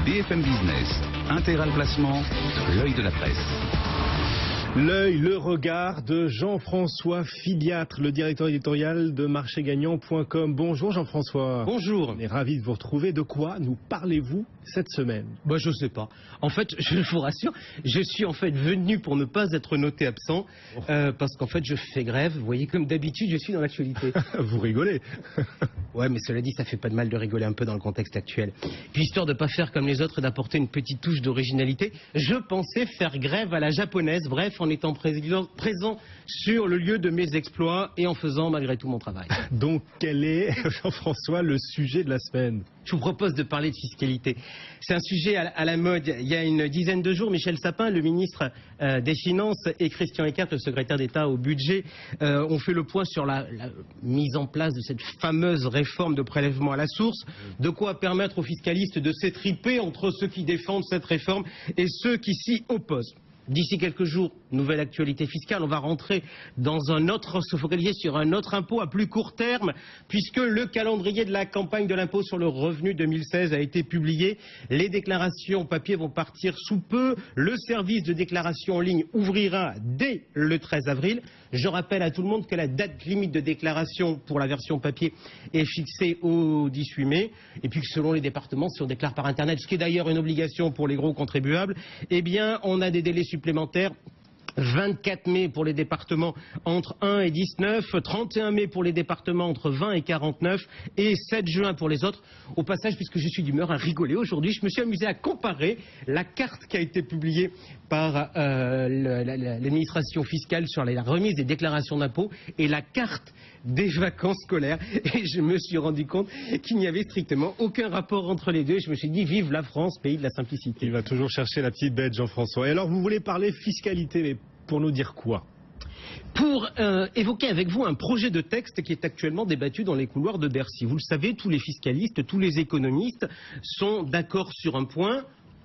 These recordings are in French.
BFM Business, Intégral Placement, l'œil de la presse. L'œil, le regard de Jean-François Filiatre, le directeur éditorial de marchégagnant.com. Bonjour Jean-François. Bonjour. On est ravis de vous retrouver. De quoi nous parlez-vous cette semaine? Je sais pas. En fait, je vous rassure, je suis en fait venu pour ne pas être noté absent, parce qu'en fait je fais grève. Vous voyez, comme d'habitude, je suis dans l'actualité. Vous rigolez. Ouais, mais cela dit, ça fait pas de mal de rigoler un peu dans le contexte actuel. Puis histoire de pas faire comme les autres et d'apporter une petite touche d'originalité, je pensais faire grève à la japonaise, bref, en étant présent sur le lieu de mes exploits et en faisant malgré tout mon travail. Donc quel est, Jean-François, le sujet de la semaine? Je vous propose de parler de fiscalité. C'est un sujet à la mode. Il y a une dizaine de jours, Michel Sapin, le ministre des Finances, et Christian Eckert, le secrétaire d'État au budget, ont fait le point sur la mise en place de cette fameuse réforme de prélèvement à la source, de quoi permettre aux fiscalistes de s'étriper entre ceux qui défendent cette réforme et ceux qui s'y opposent. D'ici quelques jours, nouvelle actualité fiscale, on va rentrer dans se focaliser sur un autre impôt à plus court terme, puisque le calendrier de la campagne de l'impôt sur le revenu 2016 a été publié. Les déclarations papier vont partir sous peu. Le service de déclaration en ligne ouvrira dès le 13 avril. Je rappelle à tout le monde que la date limite de déclaration pour la version papier est fixée au 18 mai. Et puis que selon les départements, si on déclare par Internet, ce qui est d'ailleurs une obligation pour les gros contribuables, eh bien, on a des délais supplémentaires. 24 mai pour les départements entre 1 et 19, 31 mai pour les départements entre 20 et 49 et 7 juin pour les autres. Au passage, puisque je suis d'humeur à rigoler aujourd'hui, je me suis amusé à comparer la carte qui a été publiée par l'administration fiscale sur la remise des déclarations d'impôts et la carte des vacances scolaires, et je me suis rendu compte qu'il n'y avait strictement aucun rapport entre les deux. Je me suis dit, vive la France, pays de la simplicité. Il va toujours chercher la petite bête, Jean-François. Et alors, vous voulez parler fiscalité, mais pour nous dire quoi? Pour évoquer avec vous un projet de texte qui est actuellement débattu dans les couloirs de Bercy. Vous le savez, tous les fiscalistes, tous les économistes sont d'accord sur un point.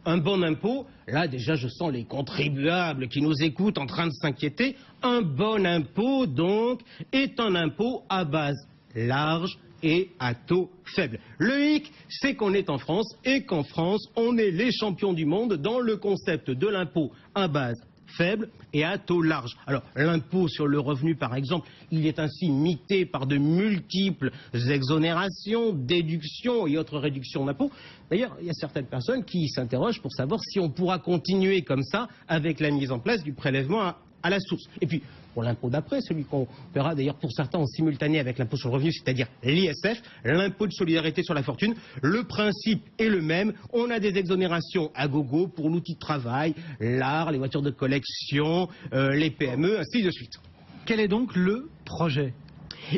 Un bon impôt, là déjà je sens les contribuables qui nous écoutent en train de s'inquiéter. Un bon impôt donc est un impôt à base large et à taux faible. Le hic, c'est qu'on est en France et qu'en France, on est les champions du monde dans le concept de l'impôt à base faible et à taux large. Alors, l'impôt sur le revenu, par exemple, il est ainsi mité par de multiples exonérations, déductions et autres réductions d'impôts. D'ailleurs, il y a certaines personnes qui s'interrogent pour savoir si on pourra continuer comme ça avec la mise en place du prélèvement à la source. Et puis, pour l'impôt d'après, celui qu'on verra d'ailleurs pour certains en simultané avec l'impôt sur le revenu, c'est-à-dire l'ISF, l'impôt de solidarité sur la fortune, le principe est le même. On a des exonérations à gogo pour l'outil de travail, l'art, les voitures de collection, les PME, ainsi de suite. Quel est donc le projet?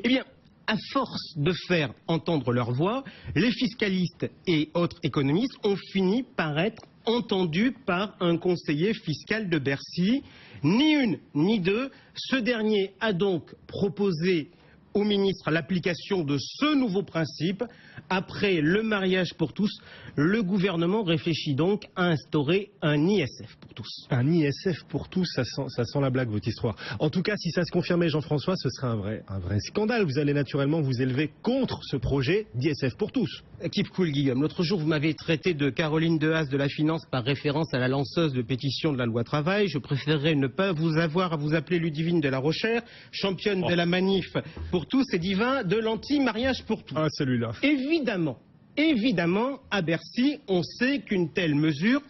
Eh bien, à force de faire entendre leur voix, les fiscalistes et autres économistes ont fini par être entendus par un conseiller fiscal de Bercy. Ni une ni deux, ce dernier a donc proposé au ministre l'application de ce nouveau principe. Après le mariage pour tous, le gouvernement réfléchit donc à instaurer un ISF pour tous. Un ISF pour tous, ça sent la blague, votre histoire. En tout cas, si ça se confirmait, Jean-François, ce serait un vrai scandale. Vous allez naturellement vous élever contre ce projet d'ISF pour tous. Keep cool, Guillaume. L'autre jour, vous m'avez traité de Caroline Dehaze de la Finance par référence à la lanceuse de pétition de la loi travail. Je préférerais ne pas vous avoir à vous appeler Ludivine de la Rochère, championne de la manif pour tous et divin de l'anti-mariage pour tous. Ah, celui-là. Évidemment, à Bercy, on sait qu'une telle mesure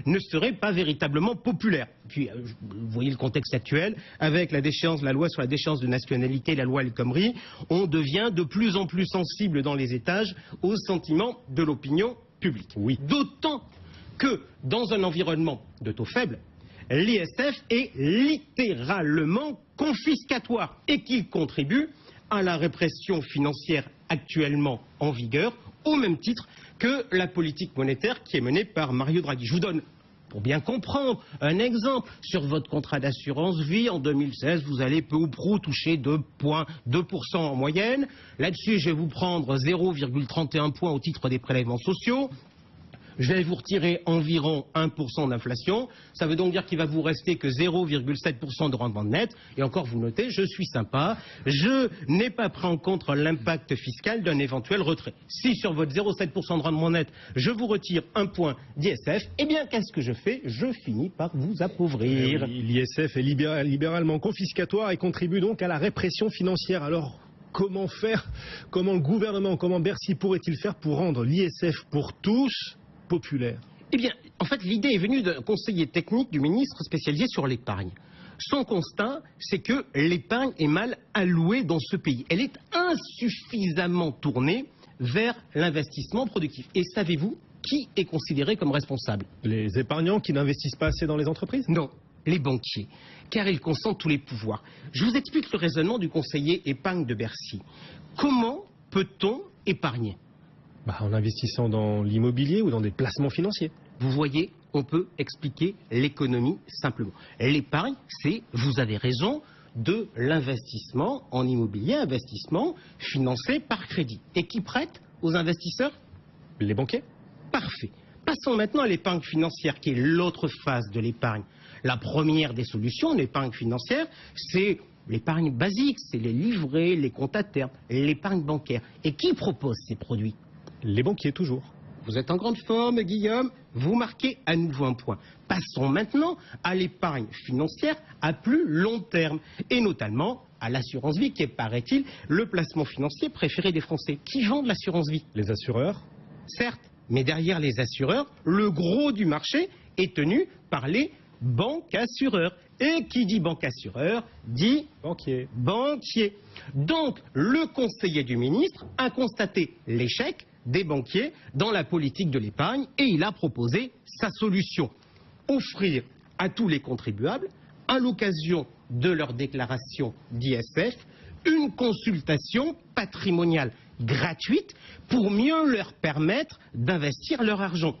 ne serait pas véritablement populaire. Puis, vous voyez le contexte actuel, avec la loi sur la déchéance de nationalité, la loi El Khomri, on devient de plus en plus sensible dans les étages aux sentiments de l'opinion publique. Oui. D'autant que, dans un environnement de taux faible, l'ISF est littéralement confiscatoire et qu'il contribue à la répression financière actuellement en vigueur, au même titre que la politique monétaire qui est menée par Mario Draghi. Je vous donne, pour bien comprendre, un exemple. Sur votre contrat d'assurance vie, en 2016, vous allez peu ou prou toucher 2% en moyenne. Là-dessus, je vais vous prendre 0,31 points au titre des prélèvements sociaux. je vais vous retirer environ 1% d'inflation. Ça veut donc dire qu'il va vous rester que 0,7% de rendement net. Et encore, vous notez, je suis sympa, je n'ai pas pris en compte l'impact fiscal d'un éventuel retrait. Si sur votre 0,7% de rendement net, je vous retire un point d'ISF, eh bien, qu'est-ce que je fais? Je finis par vous appauvrir. L'ISF est libéralement confiscatoire et contribue donc à la répression financière. Alors, comment faire? Comment le gouvernement, comment Bercy pourrait-il faire pour rendre l'ISF pour tous populaire? Eh bien, en fait, l'idée est venue d'un conseiller technique du ministre spécialisé sur l'épargne. Son constat, c'est que l'épargne est mal allouée dans ce pays. Elle est insuffisamment tournée vers l'investissement productif. Et savez-vous qui est considéré comme responsable? Les épargnants qui n'investissent pas assez dans les entreprises? Non, les banquiers, car ils concentrent tous les pouvoirs. Je vous explique le raisonnement du conseiller épargne de Bercy. Comment peut-on épargner? En investissant dans l'immobilier ou dans des placements financiers. Vous voyez, on peut expliquer l'économie simplement. L'épargne, c'est, vous avez raison, de l'investissement en immobilier, investissement financé par crédit. Et qui prête aux investisseurs? Les banquiers. Parfait. Passons maintenant à l'épargne financière, qui est l'autre phase de l'épargne. La première des solutions, l'épargne financière, c'est l'épargne basique, c'est les livrets, les comptes à terme, l'épargne bancaire. Et qui propose ces produits? Les banquiers, toujours. Vous êtes en grande forme, Guillaume. Vous marquez à nouveau un point. Passons maintenant à l'épargne financière à plus long terme, et notamment à l'assurance vie, qui est, paraît-il, le placement financier préféré des Français. Qui vendent l'assurance vie? Les assureurs. Certes, mais derrière les assureurs, le gros du marché est tenu par les banques assureurs. Et qui dit banque assureur dit banquier. Donc, le conseiller du ministre a constaté l'échec des banquiers dans la politique de l'épargne et il a proposé sa solution. Offrir à tous les contribuables, à l'occasion de leur déclaration d'ISF, une consultation patrimoniale gratuite pour mieux leur permettre d'investir leur argent.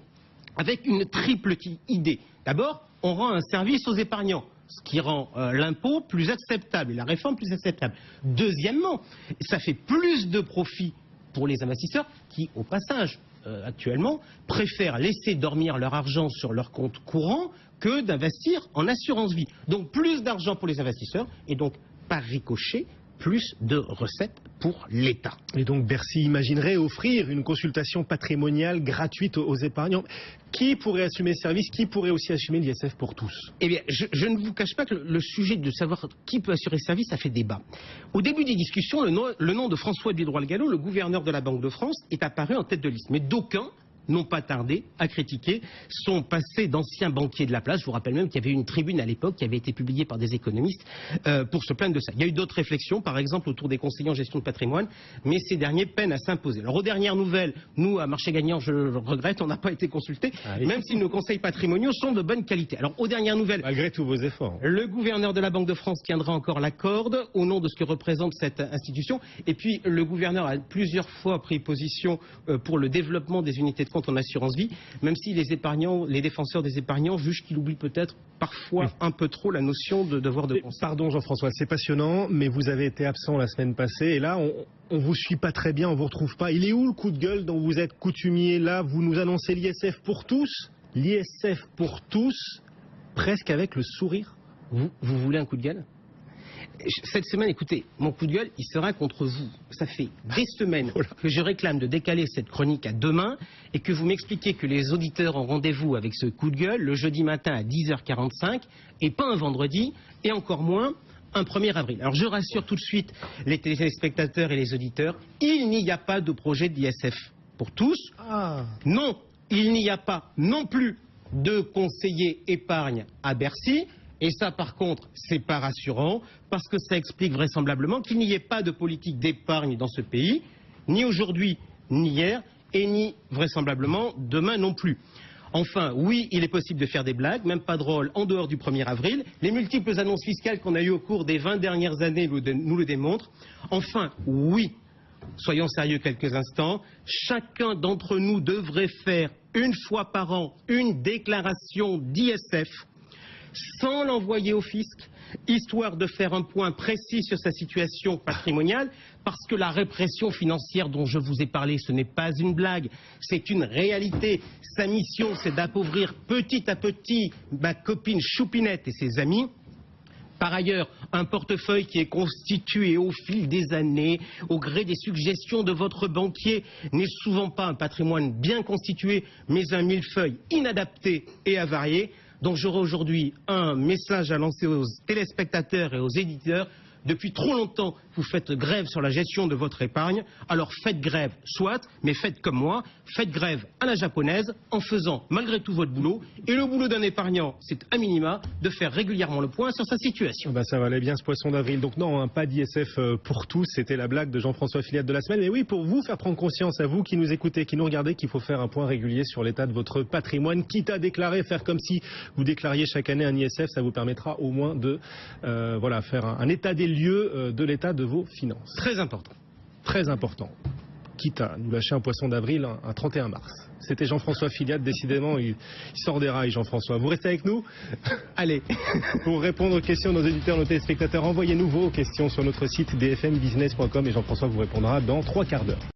Avec une triple idée. D'abord, on rend un service aux épargnants, ce qui rend l'impôt plus acceptable et la réforme plus acceptable. Deuxièmement, ça fait plus de profit pour les investisseurs qui, au passage, actuellement, préfèrent laisser dormir leur argent sur leur compte courant que d'investir en assurance vie. Donc plus d'argent pour les investisseurs et donc, par ricochet, plus de recettes pour l'État. Et donc Bercy imaginerait offrir une consultation patrimoniale gratuite aux épargnants. Qui pourrait assumer ce service? Qui pourrait aussi assumer l'ISF pour tous? Eh bien, je ne vous cache pas que le sujet de savoir qui peut assurer ce service, ça fait débat. Au début des discussions, le nom de François Ledroit-Gallo, le gouverneur de la Banque de France, est apparu en tête de liste. Mais d'aucuns n'ont pas tardé à critiquer son passé d'ancien banquier de la place. Je vous rappelle même qu'il y avait une tribune à l'époque qui avait été publiée par des économistes pour se plaindre de ça. Il y a eu d'autres réflexions, par exemple autour des conseillers en gestion de patrimoine, mais ces derniers peinent à s'imposer. Alors aux dernières nouvelles, nous à Marché Gagnant, je le regrette, on n'a pas été consultés, même si nos conseils patrimoniaux sont de bonne qualité. Alors aux dernières nouvelles, malgré tous vos efforts, le gouverneur de la Banque de France tiendra encore la corde au nom de ce que représente cette institution. Et puis le gouverneur a plusieurs fois pris position pour le développement des unités de compte en assurance vie, même si les épargnants, les défenseurs des épargnants jugent qu'il oublie peut-être parfois un peu trop la notion de devoir de conseil. Pardon Jean-François, c'est passionnant, mais vous avez été absent la semaine passée et là on vous suit pas très bien, on vous retrouve pas. Il est où le coup de gueule dont vous êtes coutumier? Là, vous nous annoncez l'ISF pour tous, presque avec le sourire. Vous voulez un coup de gueule? Cette semaine, écoutez, mon coup de gueule, il sera contre vous. Ça fait des semaines que je réclame de décaler cette chronique à demain et que vous m'expliquez que les auditeurs ont rendez-vous avec ce coup de gueule le jeudi matin à 10h45 et pas un vendredi et encore moins un 1er avril. Alors je rassure tout de suite les téléspectateurs et les auditeurs, il n'y a pas de projet d'ISF pour tous. Non, il n'y a pas non plus de conseiller épargne à Bercy. Et ça, par contre, c'est pas rassurant, parce que ça explique vraisemblablement qu'il n'y ait pas de politique d'épargne dans ce pays, ni aujourd'hui, ni hier, et ni vraisemblablement demain non plus. Enfin, oui, il est possible de faire des blagues, même pas drôles, en dehors du 1er avril. Les multiples annonces fiscales qu'on a eues au cours des 20 dernières années nous le démontrent. Enfin, oui, soyons sérieux quelques instants, chacun d'entre nous devrait faire une fois par an une déclaration d'ISF, sans l'envoyer au fisc, histoire de faire un point précis sur sa situation patrimoniale, parce que la répression financière dont je vous ai parlé, ce n'est pas une blague, c'est une réalité. Sa mission, c'est d'appauvrir petit à petit ma copine Choupinette et ses amis. Par ailleurs, un portefeuille qui est constitué au fil des années, au gré des suggestions de votre banquier, n'est souvent pas un patrimoine bien constitué, mais un millefeuille inadapté et avarié. Donc j'aurai aujourd'hui un message à lancer aux téléspectateurs et aux éditeurs. Depuis trop longtemps, vous faites grève sur la gestion de votre épargne. Alors faites grève, soit, mais faites comme moi, faites grève à la japonaise, en faisant malgré tout votre boulot. Et le boulot d'un épargnant, c'est à minima de faire régulièrement le point sur sa situation. Ça valait bien ce poisson d'avril. Donc non, pas d'ISF pour tous, c'était la blague de Jean-François Filiade de la semaine. Mais oui, pour vous faire prendre conscience, à vous qui nous écoutez, qui nous regardez, qu'il faut faire un point régulier sur l'état de votre patrimoine, quitte à déclarer, faire comme si vous déclariez chaque année un ISF, ça vous permettra au moins de faire un état des lieux de l'état de vos finances. Très important. Très important. Quitte à nous lâcher un poisson d'avril un 31 mars. C'était Jean-François Filiade, décidément, il sort des rails, Jean-François. Vous restez avec nous? Allez. Pour répondre aux questions de nos éditeurs, nos téléspectateurs, envoyez-nous vos questions sur notre site dfmbusiness.com et Jean-François vous répondra dans 3 quarts d'heure.